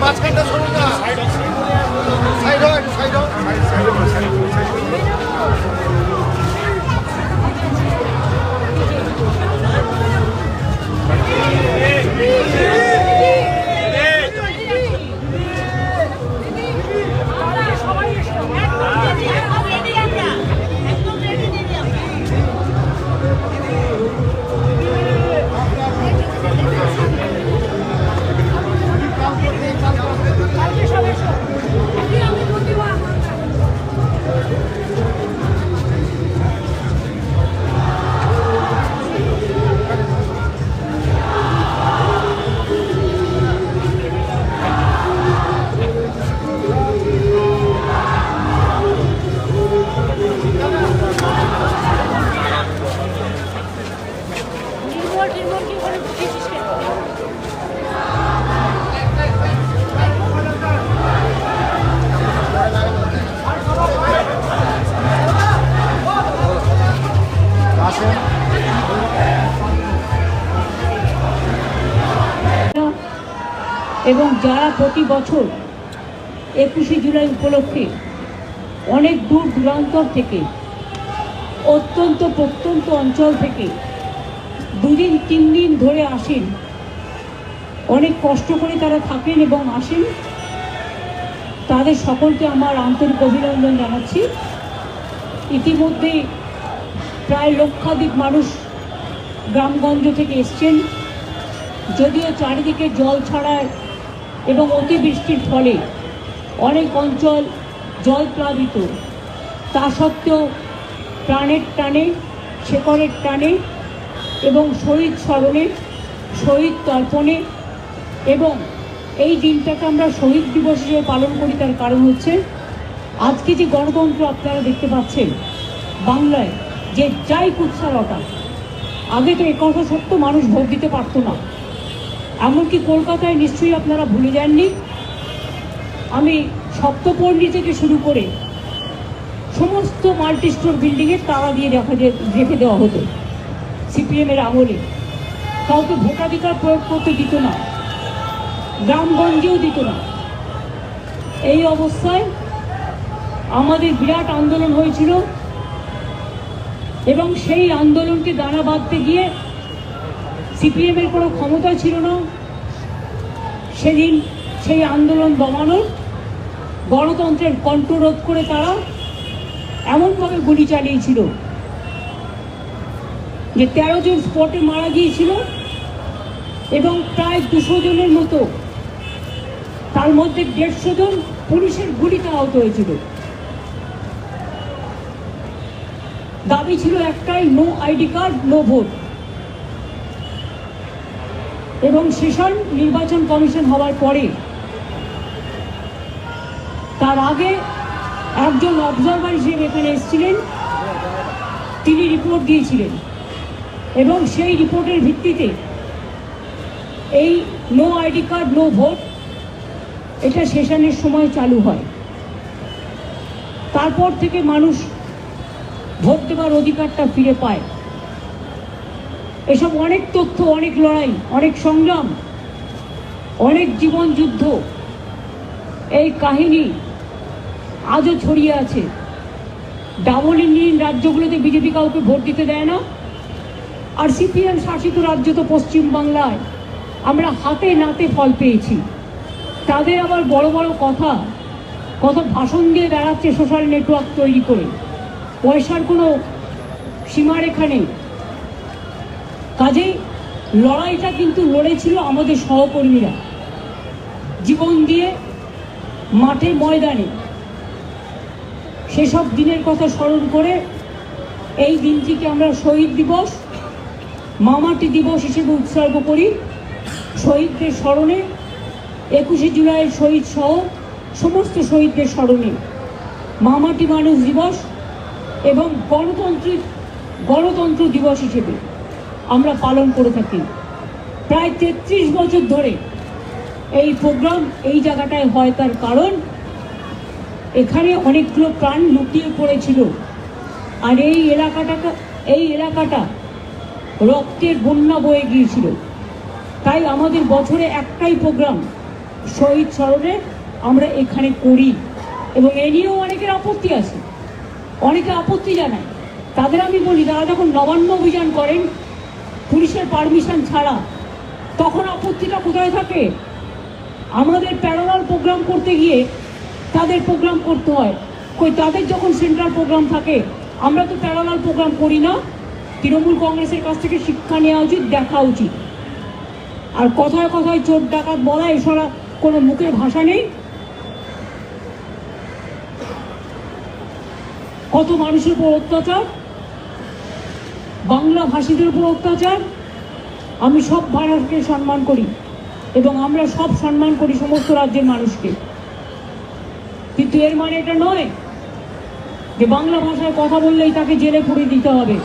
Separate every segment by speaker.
Speaker 1: মাঝখানটা সরুন না, সাইড হয়, সাইড হয়।
Speaker 2: এবং যারা প্রতি বছর 21শে জুলাই উপলক্ষে অনেক দূর দূরান্তর থেকে, অত্যন্ত প্রত্যন্ত অঞ্চল থেকে 2 দিন 3 দিন ধরে আসেন, অনেক কষ্ট করে তারা থাকেন এবং আসেন, তাদের সকলকে আমার আন্তরিক অভিনন্দন জানাচ্ছি। ইতিমধ্যে প্রায় লক্ষাধিক মানুষ গ্রামগঞ্জ থেকে এসছেন। যদিও চারিদিকে জল ছাড়ায় এবং অতিবৃষ্টির ফলে অনেক অঞ্চল জল প্লাবিত, তা সত্ত্বেও প্রাণের টানে, শেকড়ের টানে এবং শহীদ স্মরণে, শহীদ তর্পণে এবং এই দিনটাকে আমরা শহীদ দিবস হিসেবে পালন করি। তার কারণ হচ্ছে আজকে যে গণতন্ত্র আপনারা দেখতে পাচ্ছেন বাংলায়, যে যাই কুৎসারটা, আগে তো একথা সত্য মানুষ ভোট দিতে পারতো না। এমনকি কলকাতায় নিশ্চয়ই আপনারা ভুলে যাননি, আমি সপ্তপল্লী থেকে শুরু করে সমস্ত মাল্টি স্টোর বিল্ডিংয়ে তালা দিয়ে রেখে দেওয়া হতো সিপিএমের আমলে। কাউকে ভোটাধিকার প্রয়োগ করতে দিত না, গ্রামগঞ্জেও দিত না। এই অবস্থায় আমাদের বিরাট আন্দোলন হয়েছিল এবং সেই আন্দোলনকে দানা বাঁধতে গিয়ে সিপিএমের কোনো ক্ষমতা ছিল না সেদিন সেই আন্দোলন দমানোর। গণতন্ত্রের কণ্ঠরোধ করে তারা এমনভাবে গুলি চালিয়েছিল যে 13 জন স্পটে মারা গিয়েছিল এবং প্রায় 200 জনের মতো, তার মধ্যে 150 জন পুলিশের গুলিতে আহত হয়েছিল। দাবি ছিল একটাই, no ID card, no vote. এবং সেশন নির্বাচন কমিশন হওয়ার পরে, তার আগে একজন অবজারভার হিসেবে এখানে এসেছিলেন, তিনি রিপোর্ট দিয়েছিলেন এবং সেই রিপোর্টের ভিত্তিতে এই no ID card, no vote এটা সেশনের সময় চালু হয়। তারপর থেকে মানুষ ভোট দেওয়ার অধিকারটা ফিরে পায়। এসব অনেক তথ্য, অনেক লড়াই, অনেক সংগ্রাম, অনেক জীবন যুদ্ধ, এই কাহিনী আজও ছড়িয়ে আছে। ডাবল ইঞ্জিন রাজ্যগুলোতে বিজেপি কাউকে ভোট দিতে দেয় না, আর সিপিএম শাসিত রাজ্য তো পশ্চিমবাংলায় আমরা হাতে নাতে ফল পেয়েছি। তাদের আবার বড় বড় কথা, কত ভাষণ দিয়ে বেড়াচ্ছে সোশ্যাল নেটওয়ার্ক তৈরি করে, পয়সার কোনো সীমারেখা নেই। কাজেই লড়াইটা কিন্তু লড়েছিল আমাদের সহকর্মীরা জীবন দিয়ে মাঠে ময়দানে। সেসব দিনের কথা স্মরণ করে এই দিনটিকে আমরা শহীদ দিবস, মামাটি দিবস হিসেবে উৎসর্গ করি। শহীদদের স্মরণে, 21শে জুলাইয়ের শহীদ সহ সমস্ত শহীদদের স্মরণে মামাটি মানুষ দিবস এবং গণতন্ত্র দিবস হিসেবে আমরা পালন করে থাকি। প্রায় 33 বছর ধরে এই প্রোগ্রাম এই জায়গাটায় হয় তার কারণ এখানে অনেকগুলো প্রাণ লুকিয়ে পড়েছিল। আর এই এলাকাটা রক্তের বন্যা বয়ে গিয়েছিল। তাই আমাদের বছরে একটাই প্রোগ্রাম শহীদ স্মরণে আমরা এখানে করি, এবং এ নিয়েও অনেকের আপত্তি আছে, অনেকে আপত্তি জানায়। তাদের আমি বলি, তারা যখন নবান্ন অভিযান করেন পুলিশের পারমিশন ছাড়া, তখন আপত্তিটা কোথায় থাকে? আমাদের প্যারালাল প্রোগ্রাম করতে গিয়ে তাদের প্রোগ্রাম করতে হয়। কই, তাদের যখন সেন্ট্রাল প্রোগ্রাম থাকে, আমরা তো প্যারালাল প্রোগ্রাম করি না। তৃণমূল কংগ্রেসের কাছ থেকে শিক্ষা নেওয়া উচিত, দেখা উচিত। আর কথায় কথায় চোর ডাকাত বলা এছাড়া কোনো মুখের ভাষা নেই। কত মানুষের উপর অত্যাচার, বাংলা ভাষীদের উপর অত্যাচার। আমি সব ভাষাকে সম্মান করি এবং আমরা সব সম্মান করি সমস্ত রাজ্যের মানুষকে, কিন্তু এর মানে এটা নয় যে বাংলা ভাষায় কথা বললেই তাকে জেলে পুড়িয়ে দিতে হবে।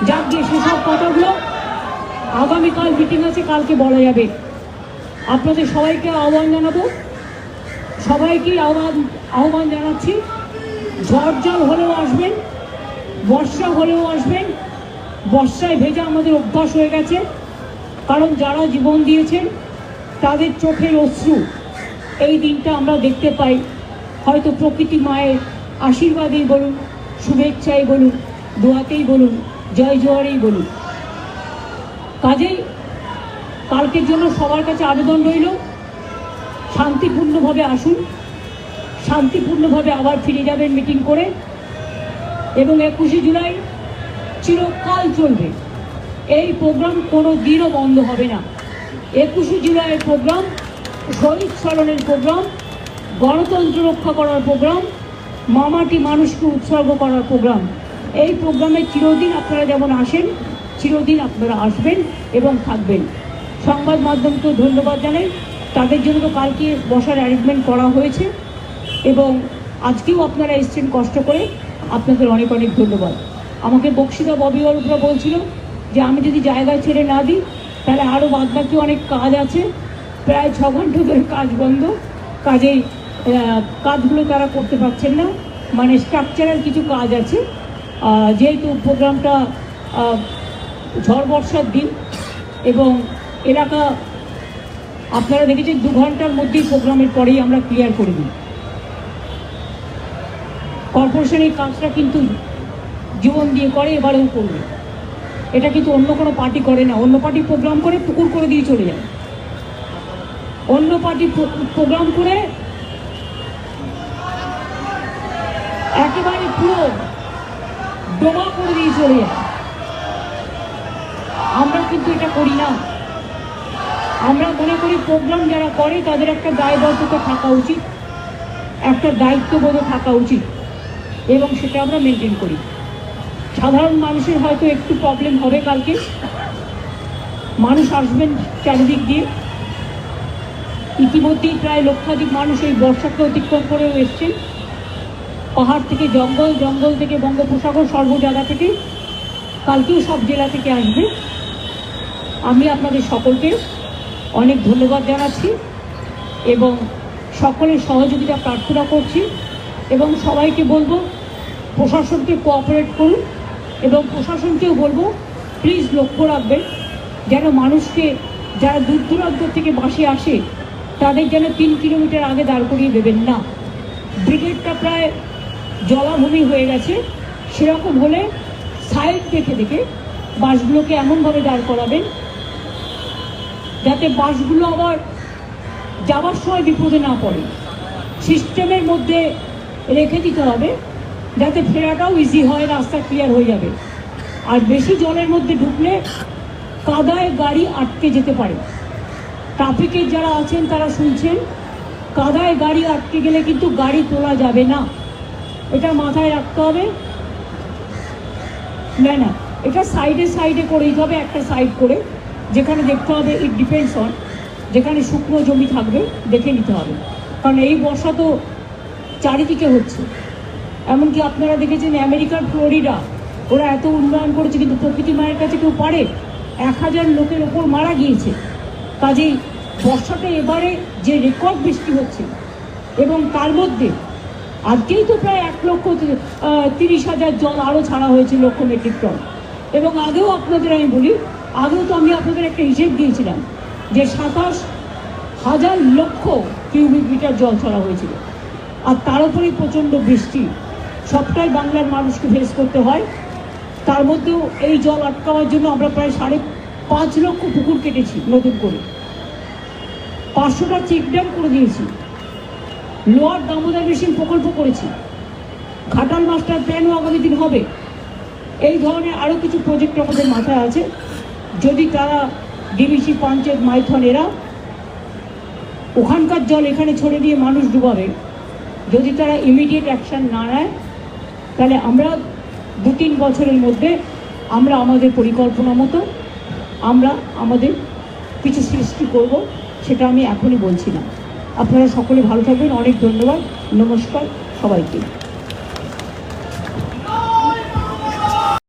Speaker 2: যাক গিয়ে সেসব কথাগুলো আগামীকাল মিটিং আছে, কালকে বলা যাবে। আপনাদের সবাইকে আহ্বান জানাবো, সবাইকেই আহ্বান জানাচ্ছি, ঝড় জল হলেও আসবেন, বর্ষা হলেও আসবেন। বর্ষায় ভেজা আমাদের অভ্যাস হয়ে গেছে, কারণ যারা জীবন দিয়েছেন তাদের চোখের অশ্রু এই দিনটা আমরা দেখতে পাই। হয়তো প্রকৃতি মায়ের আশীর্বাদেই বলুন, শুভেচ্ছাই বলুন, দোয়াতেই বলুন, জয় জোয়ারেই বলুন। কাজেই কালকের জন্য সবার কাছে আবেদন রইল, শান্তিপূর্ণভাবে আসুন, শান্তিপূর্ণভাবে আবার ফিরে যাবেন মিটিং করে। এবং 21শে জুলাই চিরকাল চলবে এই প্রোগ্রাম, কোনো দিনও বন্ধ হবে না। 21শে জুলাইয়ের প্রোগ্রাম শহীদ স্মরণের প্রোগ্রাম, গণতন্ত্র রক্ষা করার প্রোগ্রাম, মামাটি মানুষকে উৎসর্গ করার প্রোগ্রাম। এই প্রোগ্রামে চিরদিন আপনারা যেমন আসেন, চিরদিন আপনারা আসবেন এবং থাকবেন। সংবাদ মাধ্যমকেও ধন্যবাদ জানাই, তাদের জন্য তো কালকে বসার অ্যারেঞ্জমেন্ট করা হয়েছে এবং আজকেও আপনারা এসছেন কষ্ট করে, আপনাদের অনেক অনেক ধন্যবাদ। আমাকে বক্সিদা ববি অরূপরা বলছিল যে আমি যদি জায়গা ছেড়ে না দিই তাহলে আরও বাদবাকি অনেক কাজ আছে। প্রায় 6 ঘন্টা ধরে কাজ বন্ধ, কাজেই কাজগুলো তারা করতে পারছেন না, মানে স্ট্রাকচারাল কিছু কাজ আছে। যেহেতু প্রোগ্রামটা ঝড় বর্ষার দিন এবং এলাকা আপনারা দেখেছেন 2 ঘন্টার মধ্যেই প্রোগ্রামের পরেই আমরা ক্লিয়ার করে দিই। কর্পোরেশন এই কাজটা কিন্তু জীবন দিয়ে করে, এবারেও করবে। এটা কিন্তু অন্য কোনো পার্টি করে না। অন্য পার্টি প্রোগ্রাম করে পুকুর করে দিয়ে চলে যায়, অন্য পার্টি প্রোগ্রাম করে একেবারে পুরো ডোবা করে দিয়ে চলে যায়। আমরা কিন্তু এটা করি না। আমরা মনে করি প্রোগ্রাম যারা করে তাদের একটা দায়বদ্ধতা থাকা উচিত, একটা দায়িত্ববোধ থাকা উচিত, এবং সেটা আমরা মেনটেন করি। সাধারণ মানুষের হয়তো একটু প্রবলেম হবে কালকে, মানুষ আসবেন চারিদিক দিয়ে। ইতিমধ্যেই প্রায় লক্ষাধিক মানুষ এই বর্ষাকে অতিক্রম করেও এসছেন, পাহাড় থেকে জঙ্গল, জঙ্গল থেকে বঙ্গোপসাগর, সর্ব জায়গা থেকে। কালকেও সব জেলা থেকে আসবে। আমি আপনাদের সকলকে অনেক ধন্যবাদ জানাচ্ছি এবং সকলের সহযোগিতা প্রার্থনা করছি, এবং সবাইকে বলবো প্রশাসনকে কোঅপারেট করুন, এবং প্রশাসনকেও বলবো প্লিজ লক্ষ্য রাখবেন যেন মানুষকে, যারা দূর দূরান্ত থেকে বাসে আসে তাদের যেন 3 কিলোমিটার আগে দাঁড় করিয়ে দেবেন না। ব্রিগেডটা প্রায় জলাভূমি হয়ে গেছে, সেরকম হলে সাইড দেখে দেখে বাসগুলোকে এমনভাবে দাঁড় করাবেন যাতে বাসগুলো আবার যাওয়ার সময় বিপদে না পড়ে। সিস্টেমের মধ্যে রেখে দিতে হবে যাতে ফেরাটাও ইজি হয়, রাস্তা ক্লিয়ার হয়ে যাবে। আর বেশি জলের মধ্যে ঢুকলে কাদায় গাড়ি আটকে যেতে পারে। ট্রাফিকের যারা আছেন তারা শুনছেন, কাদায় গাড়ি আটকে গেলে কিন্তু গাড়ি তোলা যাবে না, এটা মাথায় রাখতে হবে। না, এটা সাইডে সাইডে করে দিতে হবে, একটা সাইড করে, যেখানে দেখতে হবে ইট ডিপেন্ডস অন, যেখানে শুকনো জমি থাকবে দেখে নিতে হবে। কারণ এই বর্ষা তো চারিদিকে হচ্ছে। এমনকি আপনারা দেখেছেন আমেরিকার ফ্লোরিডা, ওরা এত উন্নয়ন করেছে কিন্তু প্রকৃতি মায়ের কাছে কেউ পারে? 1000 লোকের ওপর মারা গিয়েছে। কাজেই বর্ষাতে এবারে যে রেকর্ড বৃষ্টি হচ্ছে এবং তার মধ্যে আজকেই তো প্রায় 1,30,000 জল আরও ছাড়া হয়েছে, লক্ষ মেট্রিক টন। এবং আগেও আপনাদের আমি বলি, আগেও তো আমি আপনাদের একটা হিসেব দিয়েছিলাম যে 27,000 লক্ষ কিউবিক মিটার জল ছাড়া হয়েছিল। আর তার উপরেই প্রচণ্ড বৃষ্টি, সবটাই বাংলার মানুষকে ফেস করতে হয়। তার মধ্যেও এই জল আটকাওয়ার জন্য আমরা প্রায় 5.5 লক্ষ পুকুর কেটেছি নতুন করে, 500টা চেক ড্যাম করে দিয়েছি, লোয়ার দামোদর বেসিন প্রকল্প করেছি, ঘাটাল মাস্টার প্ল্যানও আগামী দিন হবে। এই ধরনের আরও কিছু প্রজেক্ট আমাদের মাথায় আছে। যদি তারা ডিবিসি, পঞ্চায়েত, মাইথন এরা ওখানকার জল এখানে ছড়ে দিয়ে মানুষ ডুবাবে, যদি তারা ইমিডিয়েট অ্যাকশান না নেয়, তাহলে আমরা 2-3 বছরের মধ্যে আমরা আমাদের পরিকল্পনা মতো আমরা আমাদের কিছু সৃষ্টি করব, সেটা আমি এখনই বলছি না। আপনারা সকলে ভালো থাকবেন, অনেক ধন্যবাদ, নমস্কার সবাইকে।